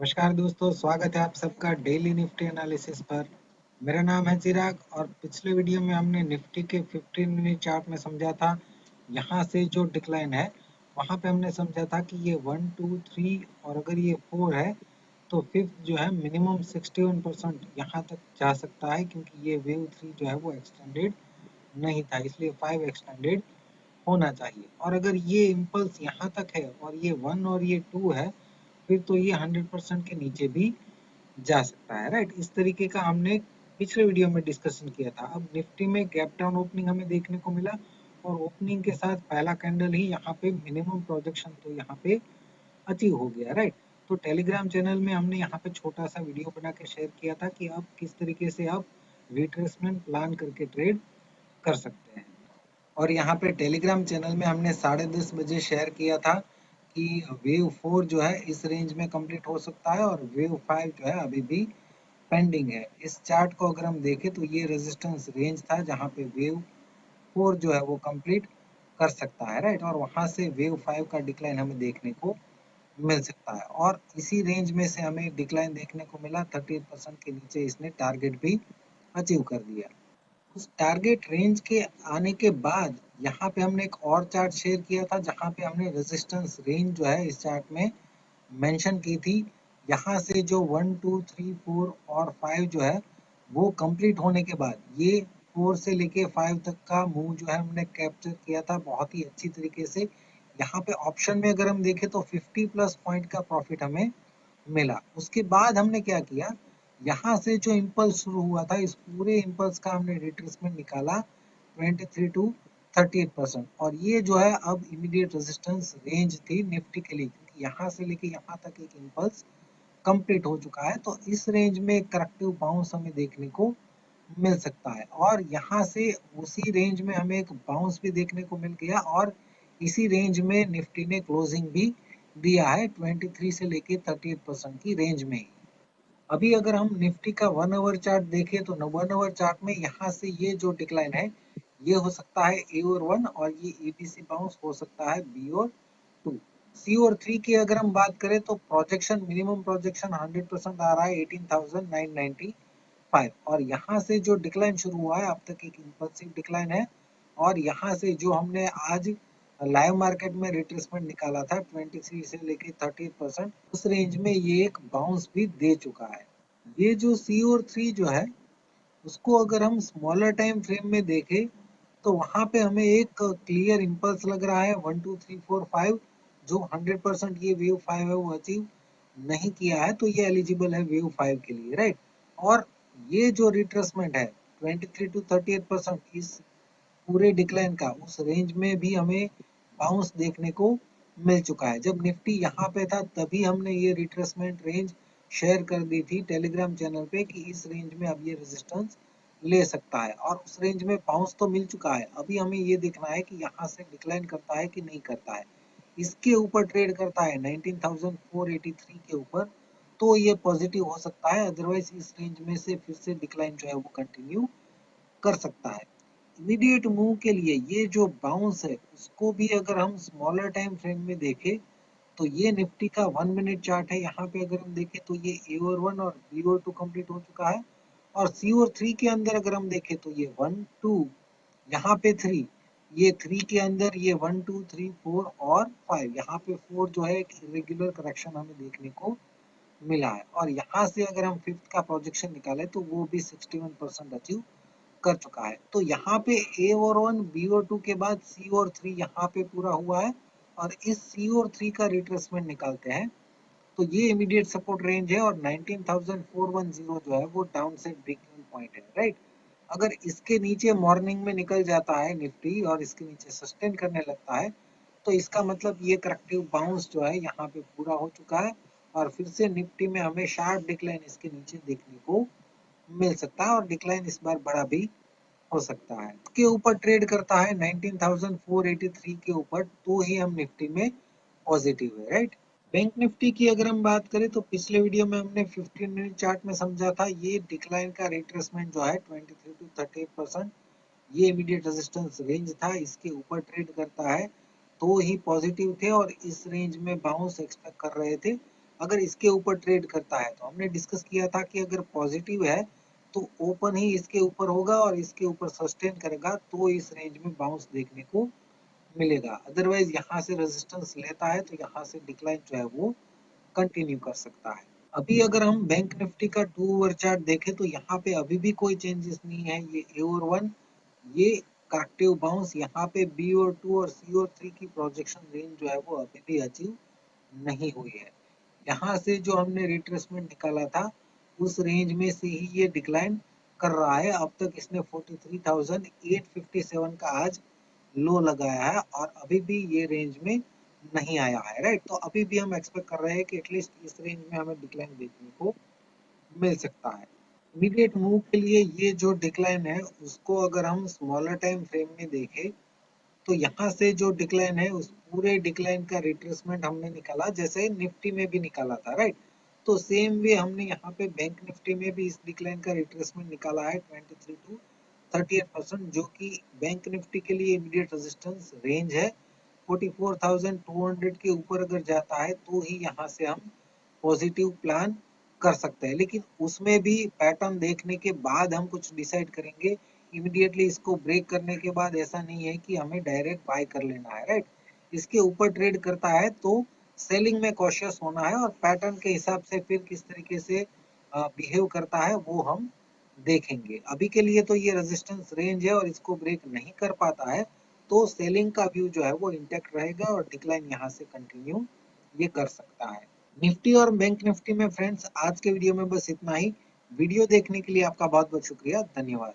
नमस्कार दोस्तों, स्वागत है आप सबका डेली निफ्टी एनालिसिस पर। मेरा नाम है चिराग और पिछले वीडियो में हमने निफ्टी के 15 मिनट चार्ट में समझा था यहाँ से जो डिक्लाइन है वहाँ पे हमने समझा था कि ये 1 2 3 और अगर ये 4 है तो फिफ्थ जो है मिनिमम 61% यहाँ तक जा सकता है, क्योंकि ये वेव 3 जो है वो एक्सटेंडेड नहीं था, इसलिए 5 एक्सटेंडेड होना चाहिए। और अगर ये इम्पल्स यहाँ तक है और ये 1 और ये 2 है, फिर तो ये 100% के नीचे भी जा सकता है, राइट। इस तरीके का हमने पिछले वीडियो में डिस्कशन किया था। अब निफ्टी में गैप डाउन ओपनिंग हमें देखने को मिला और ओपनिंग के साथ पहला कैंडल ही यहाँ पे मिनिमम प्रोजेक्शन तो यहाँ पे अचीव हो गया, राइट। तो टेलीग्राम चैनल में हमने यहाँ पे छोटा सा वीडियो बना के शेयर किया था कि आप किस तरीके से आप रिट्रेसमेंट प्लान करके ट्रेड कर सकते हैं। और यहाँ पे टेलीग्राम चैनल में हमने 10:30 बजे शेयर किया था कि वेव 4 जो है इस रेंज में कंप्लीट हो सकता है और वेव 5 जो है अभी भी पेंडिंग है। इस चार्ट को अगर हम देखें तो ये रेजिस्टेंस रेंज था जहाँ पे वेव 4 जो है वो कंप्लीट कर सकता है, राइट। और वहाँ से वेव 5 का डिक्लाइन हमें देखने को मिल सकता है और इसी रेंज में से हमें डिक्लाइन देखने को मिला। 38% के नीचे इसने टारगेट भी अचीव कर दिया। उस टारगेट रेंज के आने के बाद यहाँ पे हमने एक और चार्ट शेयर किया था जहाँ पे हमने रेजिस्टेंस रेंज जो है इस चार्ट में मेंशन की थी। यहाँ से जो 1 2 3 4 और 5 जो है वो कंप्लीट होने के बाद ये 4 से लेके 5 तक का मूव जो है हमने कैप्चर किया था बहुत ही अच्छी तरीके से। यहाँ पे ऑप्शन में अगर हम देखें तो 50 प्लस पॉइंट का प्रॉफिट हमें मिला। उसके बाद हमने क्या किया, यहाँ से जो इम्पल्स शुरू हुआ था इस पूरे इम्पल्स का हमने रिट्रेसमेंट निकाला 23 टू 38%। और ये जो है अब इमीडिएट रेजिस्टेंस रेंज थी निफ्टी के लिए, क्योंकि यहाँ से लेके यहाँ तक एक इम्पल्स कंप्लीट हो चुका है। तो इस रेंज में करेक्टिव बाउंस हमें देखने को मिल सकता है और यहाँ से उसी रेंज में हमें एक बाउंस भी देखने को मिल गया और इसी रेंज में निफ्टी ने क्लोजिंग भी दिया है 23 से लेके 38% की रेंज में ही। अभी अगर हम निफ्टी का 1 आवर चार्ट देखें तो 1 आवर चार्ट में यहाँ से ये जो डिक्लाइन है ये हो सकता है ए और 1 और ये एबीसी बाउंस हो सकता है बी और 2। सी और 3 की अगर हम बात करें तो प्रोजेक्शन मिनिमम प्रोजेक्शन 100% आ रहा है 18,995 और यहाँ से जो डिक्लाइन शुरू हुआ है अब तक एक इम्पल्सिव डिक्लाइन है। और यहाँ से जो हमने आज लाइव मार्केट में रिट्रेसमेंट निकाला था 23 से लेके 38%, उस रेंज में ये एक बाउंस भी दे चुका है। ये जो सी और 3 जो है उसको अगर हम स्मॉलर टाइम फ्रेम में देखें तो वहां पे हमें एक क्लियर इम्पल्स लग रहा है 1 2 3 4 5 जो 100% ये वेव 5 है वो अचीव नहीं किया है, तो ये एलिजिबल है वेव 5 के लिए, राइट। और ये जो रिट्रेसमेंट है 23 टू 38% इस पूरे डिक्लाइन का उस रेंज में भी हमें बाउंस देखने को मिल चुका है। जब निफ्टी यहाँ पे था तभी हमने ये रिट्रेसमेंट रेंज शेयर कर दी थी टेलीग्राम चैनल पे कि इस रेंज में अब ये रेजिस्टेंस ले सकता है और उस रेंज में बाउंस तो मिल चुका है। अभी हमें ये देखना है कि यहाँ से डिक्लाइन करता है कि नहीं करता है। इसके ऊपर ट्रेड करता है 19,483 के ऊपर तो ये पॉजिटिव हो सकता है, अदरवाइज इस रेंज में से फिर से डिक्लाइन जो है वो कंटिन्यू कर सकता है। इमीडिएट मूव के लिए ये जो बाउंस है उसको भी अगर हम स्मॉलर टाइम फ्रेम में देखें तो ये निफ्टी का 1 मिनट चार्ट है। यहाँ पे अगर हम देखें तो ये ए और 1 और बी और 2 कंप्लीट हो चुका है और सी और 3 के अंदर अगर हम देखें तो ये 1 2 यहाँ पे 3, ये 3 के अंदर ये 1 2 3 4 और 5, यहाँ पे 4 जो है एक इरेगुलर करेक्शन हमें देखने को मिला है। और यहाँ से अगर हम फिफ्थ का प्रोजेक्शन निकालें तो वो भी 61% अचीव कर चुका है। तो यहाँ पे ए और 1 बी और 2 के बाद सी और 3 यहाँ पे पूरा हुआ है और इस सी और 3 का रिट्रेसमेंट निकालते हैं तो ये इमीडिएट सपोर्ट रेंज है और 19,410 जो है वो डाउन साइड ब्रेकिंग पॉइंट है, राइट। अगर इसके नीचे मॉर्निंग में निकल जाता है निफ्टी और इसके नीचे सस्टेन करने लगता है तो इसका मतलब ये करेक्टिव बाउंस जो है यहाँ पे पूरा हो चुका है और फिर से निफ्टी में हमें शार्प डिक्लाइन इसके नीचे देखने को मिल सकता है और डिक्लाइन इस बार बड़ा भी हो सकता है। इसके ऊपर ट्रेड करता है 19,483 के ऊपर तो ही हम निफ्टी में पॉजिटिव है, राइट। बैंक निफ्टी की अगर हम बात करें तो पिछले वीडियो में हमने 15 मिनट चार्ट में समझा था ये डिक्लाइन का रिट्रेसमेंट जो है 23 टू 38%, ये इमीडिएट रेजिस्टेंस रेंज था, इसके ऊपर ट्रेड करता है तो ही पॉजिटिव थे और इस रेंज में बाउंस एक्सपेक्ट कर रहे थे। अगर इसके ऊपर ट्रेड करता है तो हमने डिस्कस किया था कि अगर पॉजिटिव है तो ओपन ही इसके ऊपर होगा और इसके ऊपर सस्टेन करेगा तो इस रेंज में बाउंस देखने को मिलेगा। अदरवाइज यहाँ से रेजिस्टेंस लेता है तो यहाँ से डिक्लाइन जो है वो कंटिन्यू कर सकता है। अभी अगर हम बैंक निफ्टी का 2 आवर चार्ट देखें तो यहाँ पे अभी भी कोई चेंजेस नहीं है। ये ए और 1 ये करेक्टिव बाउंस यहाँ पे बी और 2 और सी और 3 की प्रोजेक्शन रेंज जो है वो अभी भी अचीव नहीं हुई है। यहाँ से जो हमने रिट्रेसमेंट निकाला था उस रेंज में से ही ये डिक्लाइन कर रहा है। अब तक इसने 43,857 का आज लो लगाया है और अभी भी ये रेंज में नहीं आया है, राइट। तो अभी भी हम एक्सपेक्ट कर रहे हैं कि एटलीस्ट इस रेंज में हमें डिक्लाइन देखने को मिल सकता है। इमीडिएट मूव के लिए ये जो डिक्लाइन है उसको अगर हम स्मॉलर टाइम फ्रेम में देखें तो यहाँ से जो डिक्लाइन है उस पूरे डिक्लाइन का रिट्रेसमेंट हमने निकाला जैसे निफ्टी में भी निकाला था, राइट। तो सेम वे हमने यहाँ पे बैंक निफ्टी में भी इस डिक्लाइन का रिट्रेसमेंट निकाला है 23 टू 38% जो कि बैंक निफ्टी के लिए इमीडिएट रेजिस्टेंस रेंज है। 44,200 के ऊपर अगर जाता है तो ही यहाँ से हम पॉजिटिव प्लान कर सकते हैं, लेकिन उसमें भी पैटर्न देखने के बाद हम कुछ डिसाइड करेंगे। इमीडिएटली इसको ब्रेक करने के बाद ऐसा नहीं है कि हमें डायरेक्ट बाय कर लेना है, राइट। इसके ऊपर ट्रेड करता है तो सेलिंग में कॉशियस होना है और पैटर्न के हिसाब से फिर किस तरीके से बिहेव करता है वो हम देखेंगे। अभी के लिए तो ये रेजिस्टेंस रेंज है और इसको ब्रेक नहीं कर पाता है तो सेलिंग का व्यू जो है वो इंटैक्ट रहेगा और डिक्लाइन यहाँ से कंटिन्यू ये कर सकता है। निफ्टी और बैंक निफ्टी में फ्रेंड्स आज के वीडियो में बस इतना ही। वीडियो देखने के लिए आपका बहुत बहुत शुक्रिया, धन्यवाद।